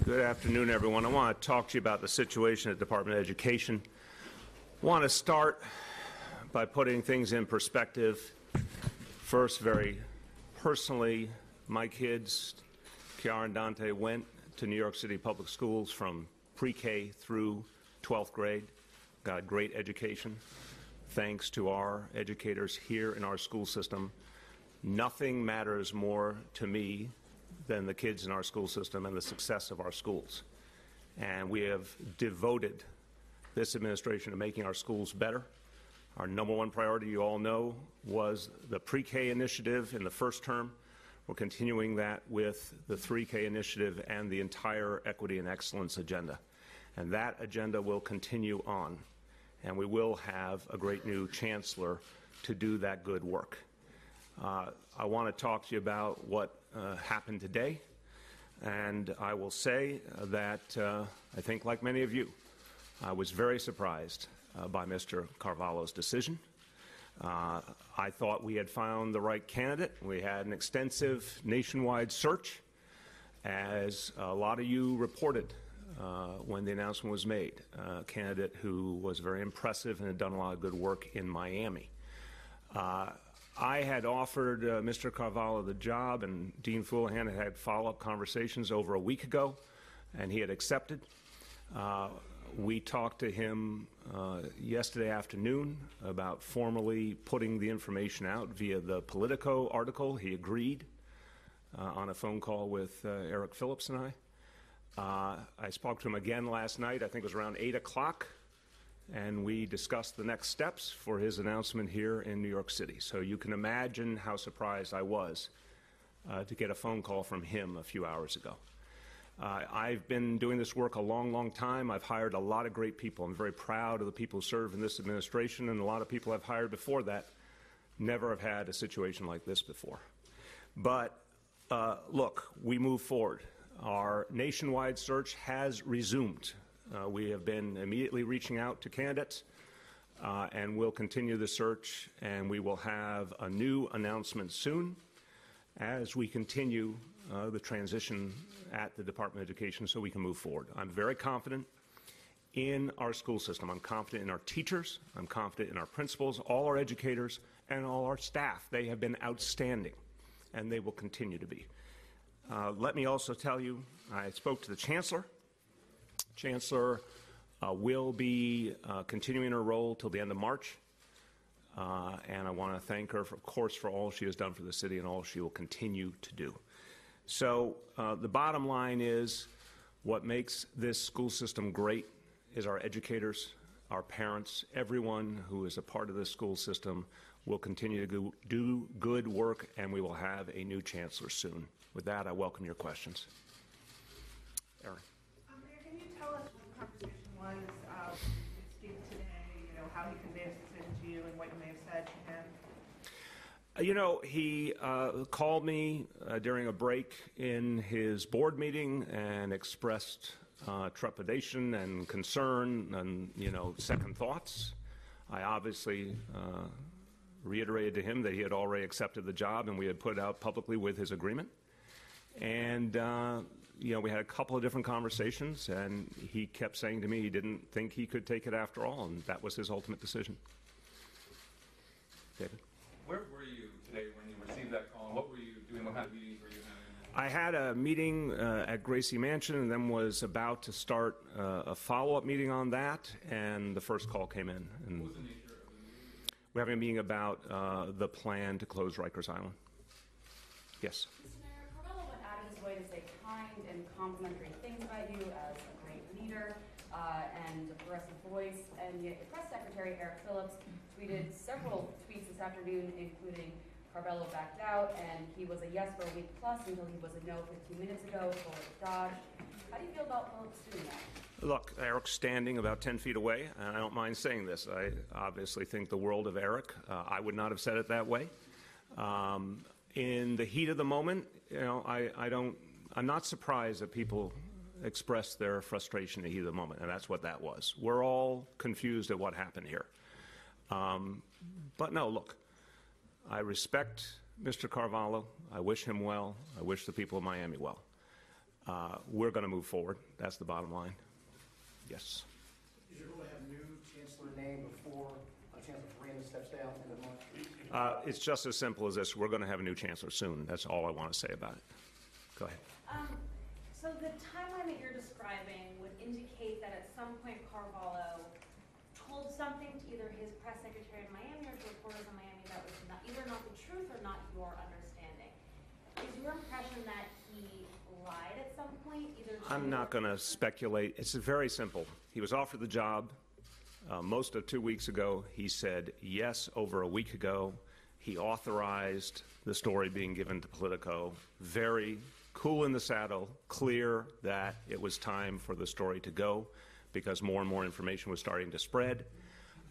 Good afternoon, everyone. I want to talk to you about the situation at the Department of Education. I want to start by putting things in perspective. First, very personally, my kids, Kiara and Dante, went to New York City public schools from pre-K through 12th grade, got a great education. Thanks to our educators here in our school system, nothing matters more to me than the kids in our school system and the success of our schools. And we have devoted this administration to making our schools better. Our number one priority, you all know, was the pre-K initiative in the first term. We're continuing that with the 3K initiative and the entire equity and excellence agenda. And that agenda will continue on. And we will have a great new chancellor to do that good work. I want to talk to you about what happened today, and I will say that I think, like many of you, I was very surprised by Mr. Carvalho's decision. I thought we had found the right candidate. We had an extensive nationwide search, as a lot of you reported when the announcement was made, a candidate who was very impressive and had done a lot of good work in Miami. I had offered Mr. Carvalho the job, and Dean Fullahan had follow-up conversations over a week ago, and he had accepted. We talked to him yesterday afternoon about formally putting the information out via the Politico article. He agreed on a phone call with Eric Phillips and I spoke to him again last night. I think it was around 8 o'clock. And we discussed the next steps for his announcement here in New York City. So you can imagine how surprised I was to get a phone call from him a few hours ago. I've been doing this work a long, long time. I've hired a lot of great people. I'm very proud of the people who serve in this administration, and a lot of people I've hired before that never have had a situation like this before. But look, we move forward. Our nationwide search has resumed. We have been immediately reaching out to candidates, and we'll continue the search, and we will have a new announcement soon as we continue the transition at the Department of Education so we can move forward. I'm very confident in our school system. I'm confident in our teachers. I'm confident in our principals, all our educators, and all our staff. They have been outstanding, and they will continue to be. Let me also tell you, I spoke to the chancellor. Chancellor will be continuing her role till the end of March, and I want to thank her, of course, for all she has done for the city and all she will continue to do. So the bottom line is what makes this school system great is our educators, our parents, everyone who is a part of this school system will continue to do good work, and we will have a new chancellor soon. With that, I welcome your questions. Aaron. Tell us what the conversation was with Steve today, how he conveyed his decision to you and what you may have said to him. He called me during a break in his board meeting and expressed trepidation and concern and, second thoughts. I obviously reiterated to him that he had already accepted the job and we had put it out publicly with his agreement. And we had a couple of different conversations, and he kept saying to me he didn't think he could take it after all, and that was his ultimate decision. David? Where were you today when you received that call? What were you doing? What kind of meetings were you having? I had a meeting at Gracie Mansion and then was about to start a follow-up meeting on that, and the first call came in. And what was the nature of the meeting? We're having a meeting about the plan to close Rikers Island. Yes? To say kind and complimentary things about you as a great leader and a progressive voice, and yet your press secretary, Eric Phillips, tweeted several tweets this afternoon, including Carvalho backed out, and he was a yes for a week plus until he was a no 15 minutes ago for Dodge. How do you feel about Phillips doing that? Look, Eric's standing about 10 feet away, and I don't mind saying this. I obviously think the world of Eric. I would not have said it that way. In the heat of the moment, I'm not surprised that people express their frustration in the heat of the moment, and that's what that was. We're all confused at what happened here. But no, look, I respect Mr. Carvalho. I wish him well. I wish the people of Miami well. we're going to move forward. That's the bottom line. Yes. Is there going to have new chancellor name before Chancellor Farina steps down in the month? It's just as simple as this. We're going to have a new chancellor soon. That's all I want to say about it. Go ahead. So the timeline that you're describing would indicate that at some point Carvalho told something to either his press secretary in Miami or to reporters in Miami that was either not the truth or not your understanding. Is your impression that he lied at some point? I'm not going to speculate. It's very simple. He was offered the job most of 2 weeks ago. He said yes over a week ago. He authorized the story being given to Politico. Very cool in the saddle, clear that it was time for the story to go because more and more information was starting to spread.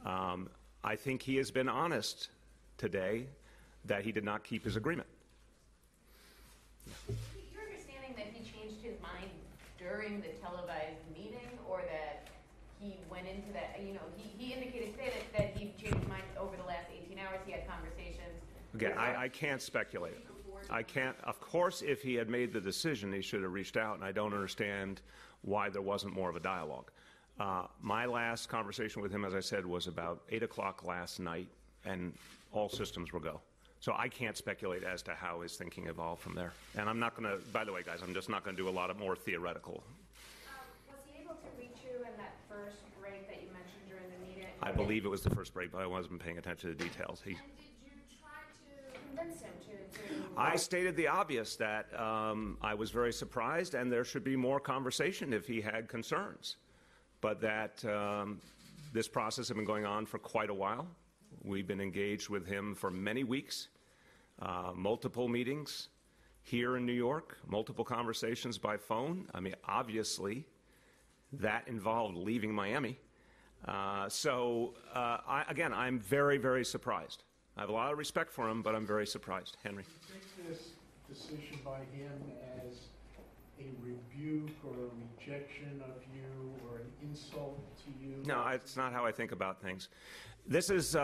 I think he has been honest today that he did not keep his agreement. Your understanding that he changed his mind during the televised meeting, or that he went into that, he indicated today that he changed his mind over the last 18 hours, he had conversations. Again, I can't speculate. I can't. Of course, if he had made the decision, he should have reached out, and I don't understand why there wasn't more of a dialogue. My last conversation with him, as I said, was about 8 o'clock last night, and all systems were go. So I can't speculate as to how his thinking evolved from there. And I'm not going to, by the way, guys, I'm just not going to do a lot of more theoretical. Was he able to reach you in that first break that you mentioned during the meeting? I believe it was the first break, but I wasn't paying attention to the details. And did you try to convince him to I stated the obvious, that I was very surprised and there should be more conversation if he had concerns. But that this process had been going on for quite a while. We've been engaged with him for many weeks, multiple meetings here in New York, multiple conversations by phone. I mean, obviously, that involved leaving Miami. Again, I'm very, very surprised. I have a lot of respect for him, but I'm very surprised. Henry? Do you take this decision by him as a rebuke or a rejection of you or an insult to you? No, it's not how I think about things. This is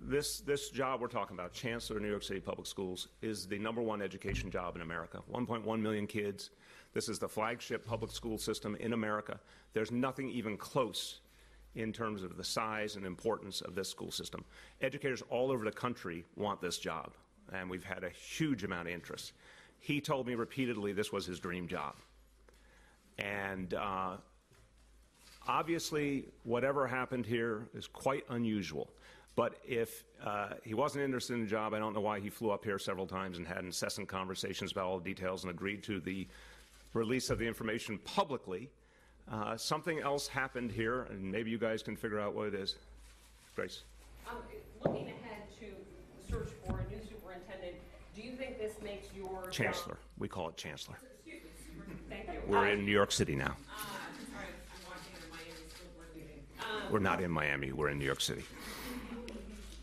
this job we're talking about, Chancellor of New York City Public Schools, is the #1 education job in America. 1.1 million kids. This is the flagship public school system in America. There's nothing even close in terms of the size and importance of this school system. Educators all over the country want this job, and we've had a huge amount of interest. He told me repeatedly this was his dream job. And obviously, whatever happened here is quite unusual. But if he wasn't interested in the job, I don't know why he flew up here several times and had incessant conversations about all the details and agreed to the release of the information publicly. Something else happened here, and maybe you guys can figure out what it is. Grace. Looking ahead to the search for a new superintendent, do you think this makes your Chancellor. job... We call it Chancellor. Excuse me, thank you. We're in New York City now. Sorry, I'm watching in Miami School Board meeting. We're not in Miami. We're in New York City.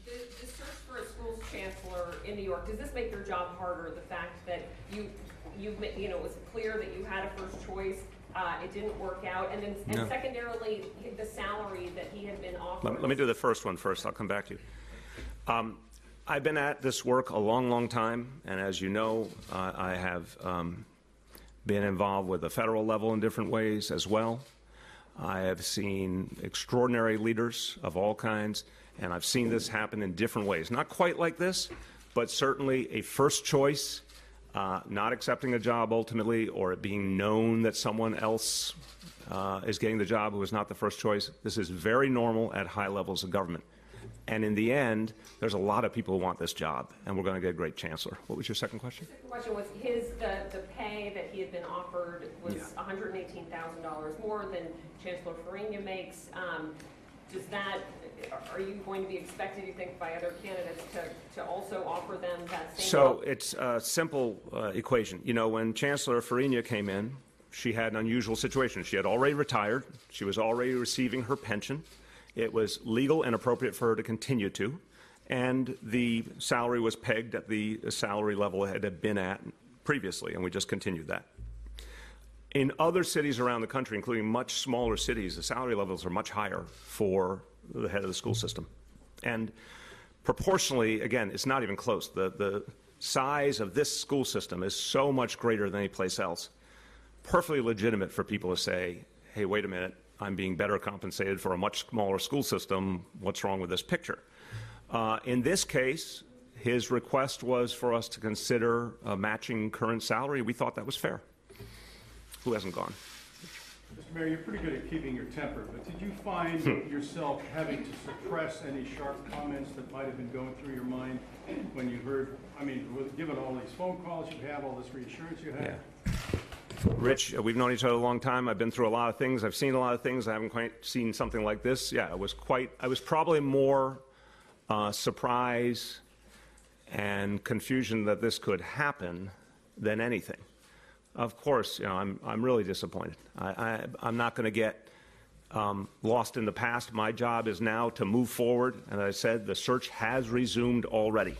The search for a school's chancellor in New York, does this make your job harder? The fact that it was clear that you had a first choice, it didn't work out, and then secondarily, the salary that he had been offered. Let me do the first one first. I'll come back to you. I've been at this work a long, long time, and as you know, I have been involved with the federal level in different ways as well. I have seen extraordinary leaders of all kinds, and I've seen this happen in different ways. Not quite like this, but certainly a first choice, not accepting a job ultimately, or it being known that someone else is getting the job who was not the first choice. This is very normal at high levels of government. And in the end, there's a lot of people who want this job, and we're going to get a great chancellor. What was your second question? The second question was the pay that he had been offered was $118,000 more than Chancellor Farina makes. Are you going to be expected, you think, by other candidates to also offer them that same? So it's a simple equation. You know, when Chancellor Farina came in, she had an unusual situation. She had already retired. She was already receiving her pension. It was legal and appropriate for her to continue to, and the salary was pegged at the salary level it had been at previously, and we just continued that. In other cities around the country, including much smaller cities, the salary levels are much higher for the head of the school system. And proportionally, again, it's not even close. The size of this school system is so much greater than any place else. perfectly legitimate for people to say, hey, wait a minute, I'm being better compensated for a much smaller school system. What's wrong with this picture? In this case, his request was for us to consider matching current salary. We thought that was fair. Who hasn't gone? Mr. Mayor, you're pretty good at keeping your temper, but did you find yourself having to suppress any sharp comments that might have been going through your mind when you heard, I mean, given all these phone calls you have, all this reassurance you have? Yeah. Rich, we've known each other a long time. I've been through a lot of things. I've seen a lot of things. I haven't quite seen something like this. Yeah, I was probably more surprise and confusion that this could happen than anything. Of course, I'm really disappointed. I'm not going to get lost in the past. My job is now to move forward, and as I said, the search has resumed already.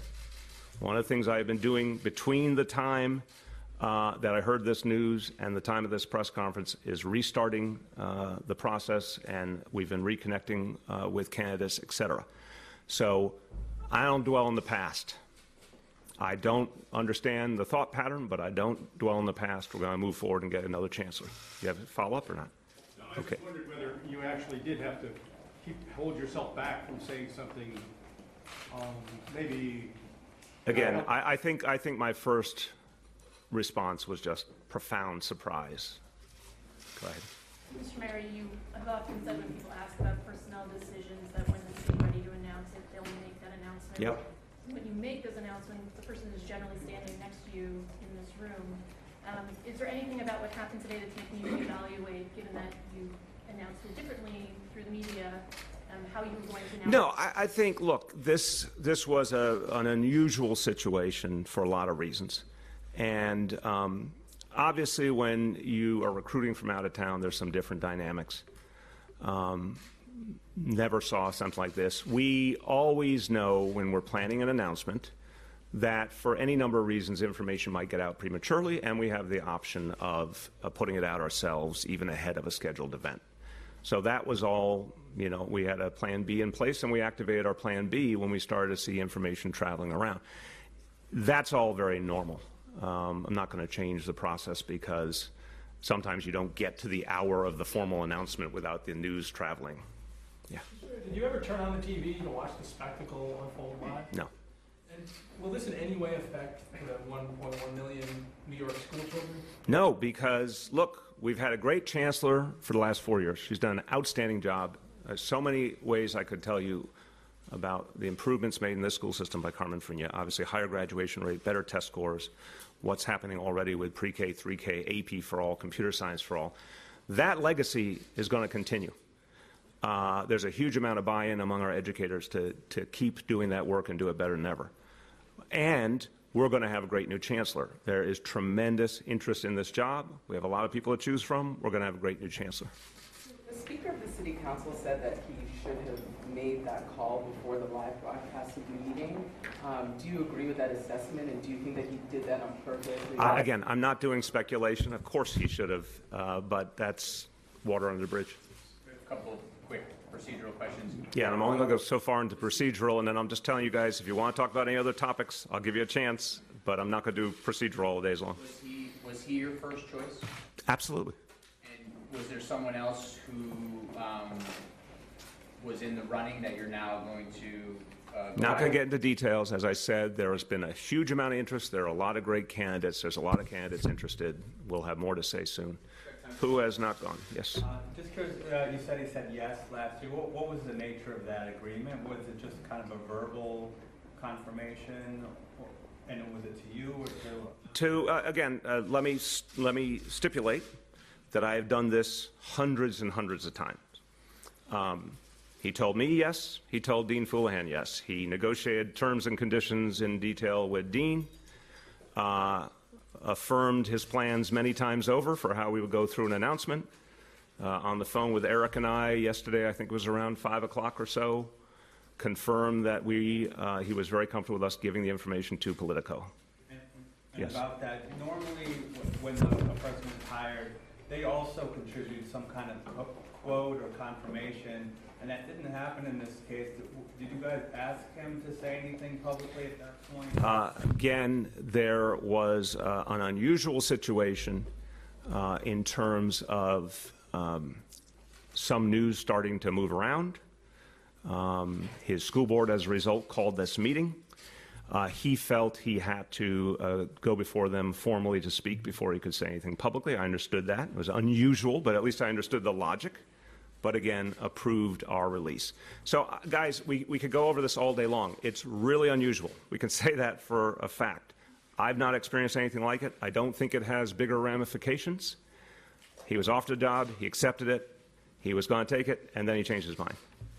One of the things I have been doing between the time that I heard this news and the time of this press conference is restarting the process, and we've been reconnecting with candidates, et cetera. So I don't dwell on the past. I don't understand the thought pattern, but I don't dwell on the past. We're going to move forward and get another chancellor. You have a follow-up or not? No, I just wondered whether you actually did have to hold yourself back from saying something, maybe. Again, I think my first response was just profound surprise. Go ahead. Mr. Mayor, you have often said when people ask about personnel decisions that when the city ready to announce it, they'll make that announcement. Yep. When you make those announcements, the person is generally standing next to you in this room. Is there anything about what happened today that's making you reevaluate, given that you announced it differently through the media, how you were going to announce? No, I think, look, this was an unusual situation for a lot of reasons. And obviously, when you are recruiting from out of town, there's some different dynamics. Never saw something like this. We always know when we're planning an announcement that for any number of reasons, information might get out prematurely, and we have the option of putting it out ourselves even ahead of a scheduled event. So that was all, we had a plan B in place, and we activated our plan B when we started to see information traveling around. That's all very normal. I'm not going to change the process because sometimes you don't get to the hour of the formal announcement without the news traveling. Yeah. Did you ever turn on the TV to watch the spectacle unfold live? No. And will this in any way affect the 1.1 million New York school children? No, because, look, we've had a great chancellor for the last 4 years. She's done an outstanding job. There's so many ways I could tell you about the improvements made in this school system by Carmen Frina. Obviously, higher graduation rate, better test scores, what's happening already with pre-K, 3K, AP for all, computer science for all. That legacy is going to continue. There's a huge amount of buy-in among our educators to keep doing that work and do it better than ever. And we're going to have a great new chancellor. There is tremendous interest in this job. We have a lot of people to choose from. We're going to have a great new chancellor. The Speaker of the City Council said that he should have made that call before the live broadcast of the meeting. Do you agree with that assessment, and do you think that he did that on purpose? Again, I'm not doing speculation. Of course he should have, but that's water under the bridge. A couple quick procedural questions. Yeah, and I'm only going to go so far into procedural, and then I'm just telling you guys, if you want to talk about any other topics, I'll give you a chance, but I'm not going to do procedural all days long. Was he your first choice? Absolutely. And was there someone else who was in the running that you're now going to Not going to get into details. As I said, there has been a huge amount of interest. There are a lot of great candidates. There's a lot of candidates interested. We'll have more to say soon. Who has not gone? Yes. Just curious, you said he said yes last year. What was the nature of that agreement? Was it just kind of a verbal confirmation, and was it to you or to? Again, let me stipulate that I have done this hundreds and hundreds of times. He told me yes. He told Dean Foulahan yes. He negotiated terms and conditions in detail with Dean. Affirmed his plans many times over for how we would go through an announcement. On the phone with Eric and I yesterday, I think it was around 5 o'clock or so, confirmed that he was very comfortable with us giving the information to Politico. And yes. About that, normally when a person is hired, they also contribute some kind of quote or confirmation, and that didn't happen in this case. Did you guys ask him to say anything publicly at that point? Again, there was an unusual situation in terms of some news starting to move around. His school board, as a result, called this meeting. He felt he had to go before them formally to speak before he could say anything publicly. I understood that. It was unusual, but at least I understood the logic. But again, approved our release. So, guys, we could go over this all day long. It's really unusual. We can say that for a fact. I've not experienced anything like it. I don't think it has bigger ramifications. He was offered a job. He accepted it. He was going to take it, and then he changed his mind.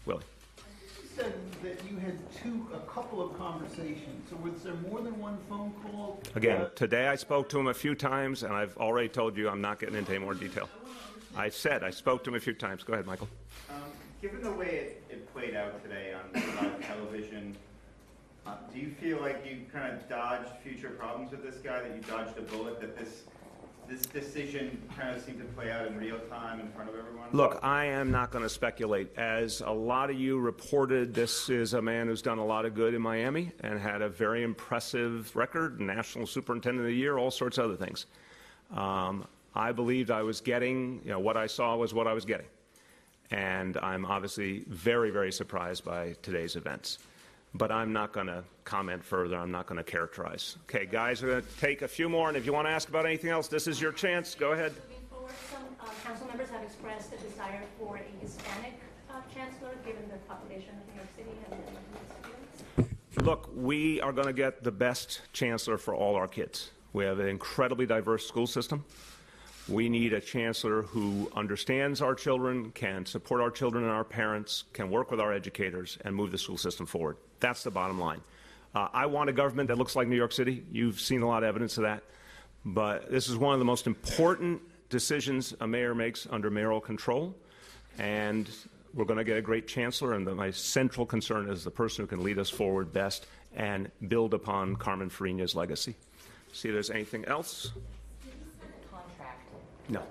Willie. You said that you had a couple of conversations. So was there more than one phone call? Again, today I spoke to him a few times, and I've already told you I'm not getting into any more detail. I said I spoke to him a few times. Go ahead, Michael. Given the way it played out today on live television, do you feel like you kind of dodged future problems with this guy, that you dodged a bullet, that this decision kind of seemed to play out in real time in front of everyone? Look, I am not going to speculate. As a lot of you reported, this is a man who's done a lot of good in Miami and had a very impressive record, National Superintendent of the Year, all sorts of other things. I believed I was getting, what I saw was what I was getting. And I'm obviously very, very surprised by today's events. But I'm not going to comment further. I'm not going to characterize. Okay, guys, we're going to take a few more, and if you want to ask about anything else, this is your chance. Go ahead. Moving forward, some council members have expressed a desire for a Hispanic chancellor, given the population of New York City and Look, we are going to get the best chancellor for all our kids. We have an incredibly diverse school system. We need a chancellor who understands our children, can support our children and our parents, can work with our educators, and move the school system forward. That's the bottom line. I want a government that looks like New York City. You've seen a lot of evidence of that. But this is one of the most important decisions a mayor makes under mayoral control. And we're going to get a great chancellor, and my central concern is the person who can lead us forward best and build upon Carmen Farina's legacy. See if there's anything else? No.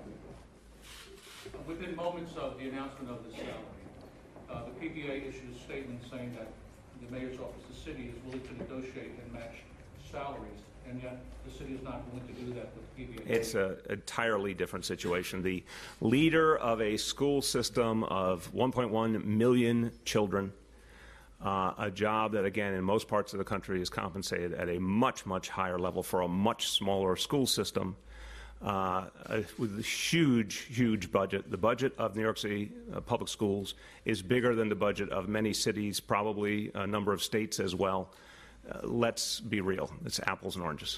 Within moments of the announcement of the salary, the PBA issued a statement saying that the mayor's office, the city, is willing to negotiate and match salaries, and yet the city is not willing to do that with the PBA. It's an entirely different situation. The leader of a school system of 1.1 million children, a job that, again, in most parts of the country is compensated at a much, much higher level for a much smaller school system, with a huge, huge budget. The budget of New York City public schools is bigger than the budget of many cities, probably a number of states as well. Let's be real. It's apples and oranges.